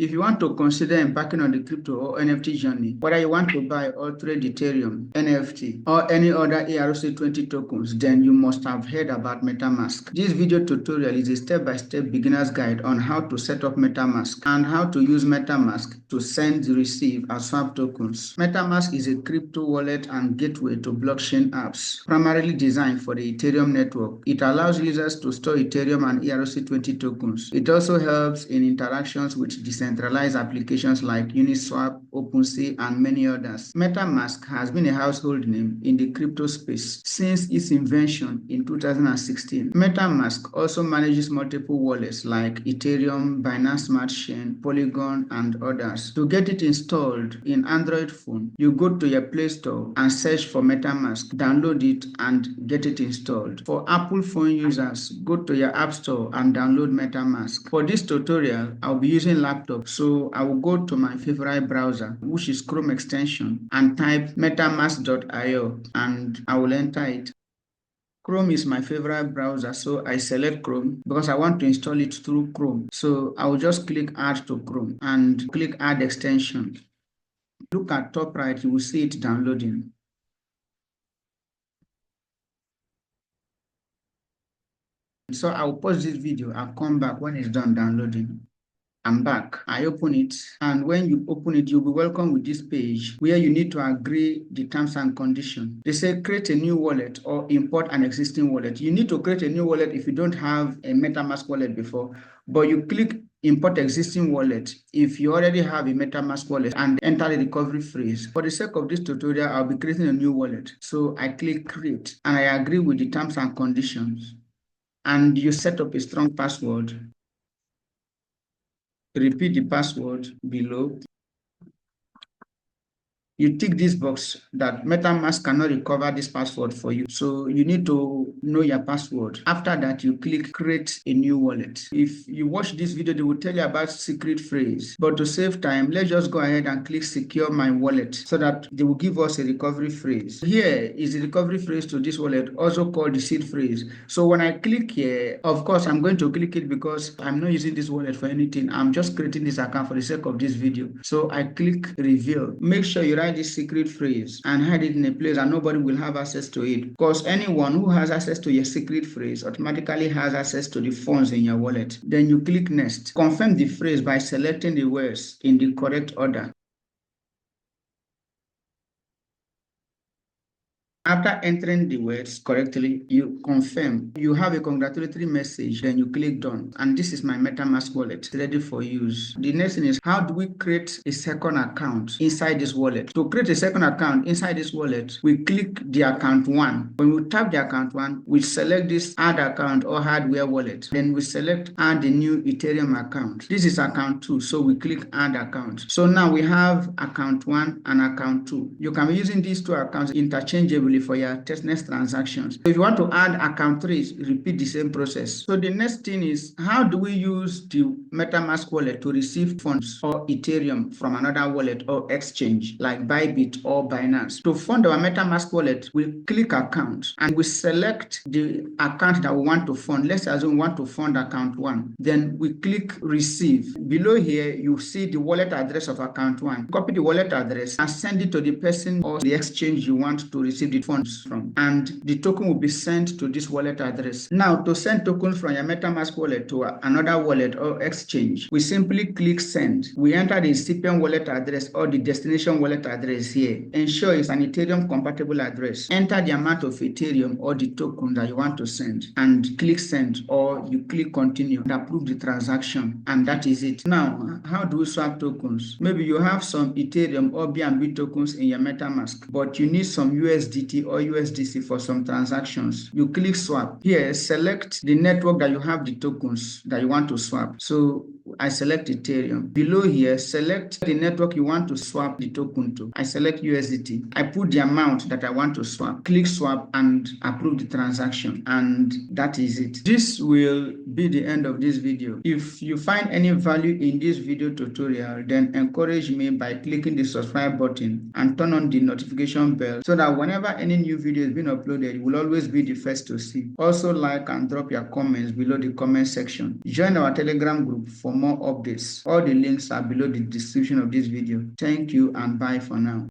If you want to consider embarking on the crypto or NFT journey, whether you want to buy or trade Ethereum, NFT, or any other ERC20 tokens, then you must have heard about Metamask. This video tutorial is a step-by-step beginner's guide on how to set up Metamask and how to use Metamask to send, receive, and swap tokens. Metamask is a crypto wallet and gateway to blockchain apps, primarily designed for the Ethereum network. It allows users to store Ethereum and ERC20 tokens. It also helps in interactions with decentralized applications like Uniswap, OpenSea, and many others. Metamask has been a household name in the crypto space since its invention in 2016. Metamask also manages multiple wallets like Ethereum, Binance Smart Chain, Polygon, and others. To get it installed in Android phone, you go to your Play Store and search for Metamask, download it, and get it installed. For Apple phone users, go to your App Store and download Metamask. For this tutorial, I'll be using laptop, so I will go to my favorite browser, which is Chrome extension, and type metamask.io, and I will enter it. Chrome is my favorite browser, so I select Chrome because I want to install it through Chrome. So I will just click Add to Chrome and click Add Extension. Look at top right, you will see it downloading. So I'll pause this video and come back when it's done downloading. I'm back. I open it, and when you open it, you'll be welcome with this page where you need to agree the terms and conditions. They say create a new wallet or import an existing wallet. You need to create a new wallet if you don't have a MetaMask wallet before, but you click import existing wallet if you already have a MetaMask wallet and enter the recovery phrase. For the sake of this tutorial, I'll be creating a new wallet. So I click create and I agree with the terms and conditions. And you set up a strong password. Repeat the password below. You tick this box that MetaMask cannot recover this password for you. So you need to know your password. After that, you click create a new wallet. If you watch this video, they will tell you about secret phrase. But to save time, let's just go ahead and click secure my wallet so that they will give us a recovery phrase. Here is the recovery phrase to this wallet, also called the seed phrase. So when I click here, of course, I'm going to click it because I'm not using this wallet for anything. I'm just creating this account for the sake of this video. So I click reveal. Make sure you write this secret phrase and hide it in a place that nobody will have access to it, because anyone who has access to your secret phrase automatically has access to the funds in your wallet. Then you click next. Confirm the phrase by selecting the words in the correct order. After entering the words correctly, you confirm. You have a congratulatory message, then you click done. And this is my MetaMask wallet ready for use. The next thing is, how do we create a second account inside this wallet? To create a second account inside this wallet, we click the account 1. When we tap the account 1, we select this add account or hardware wallet. Then we select add a new Ethereum account. This is account 2, so we click add account. So now we have account 1 and account 2. You can be using these two accounts interchangeably for your testnet transactions. So if you want to add account 3, repeat the same process. So the next thing is, how do we use the MetaMask wallet to receive funds or Ethereum from another wallet or exchange like Bybit or Binance? To fund our MetaMask wallet, we click account and we select the account that we want to fund. Let's assume we want to fund account 1. Then we click receive. Below here, you see the wallet address of account 1. Copy the wallet address and send it to the person or the exchange you want to receive the funds from, and the token will be sent to this wallet address. Now, to send tokens from your MetaMask wallet to another wallet or exchange, we simply click send. We enter the recipient wallet address or the destination wallet address here. Ensure it's an Ethereum compatible address. Enter the amount of Ethereum or the token that you want to send and click send, or you click continue and approve the transaction, and that is it. Now, how do we swap tokens? Maybe you have some Ethereum or BNB tokens in your MetaMask, but you need some USDT or USDC for some transactions. You click swap. Here, select the network that you have the tokens that you want to swap. So I select Ethereum. Below here, select the network you want to swap the token to. I select USDT. I put the amount that I want to swap. Click swap and approve the transaction. And that is it. This will be the end of this video. If you find any value in this video tutorial, then encourage me by clicking the subscribe button and turn on the notification bell so that whenever any new video is being uploaded, you will always be the first to see. Also, like and drop your comments below the comment section. Join our Telegram group for more updates. All the links are below the description of this video. Thank you and bye for now.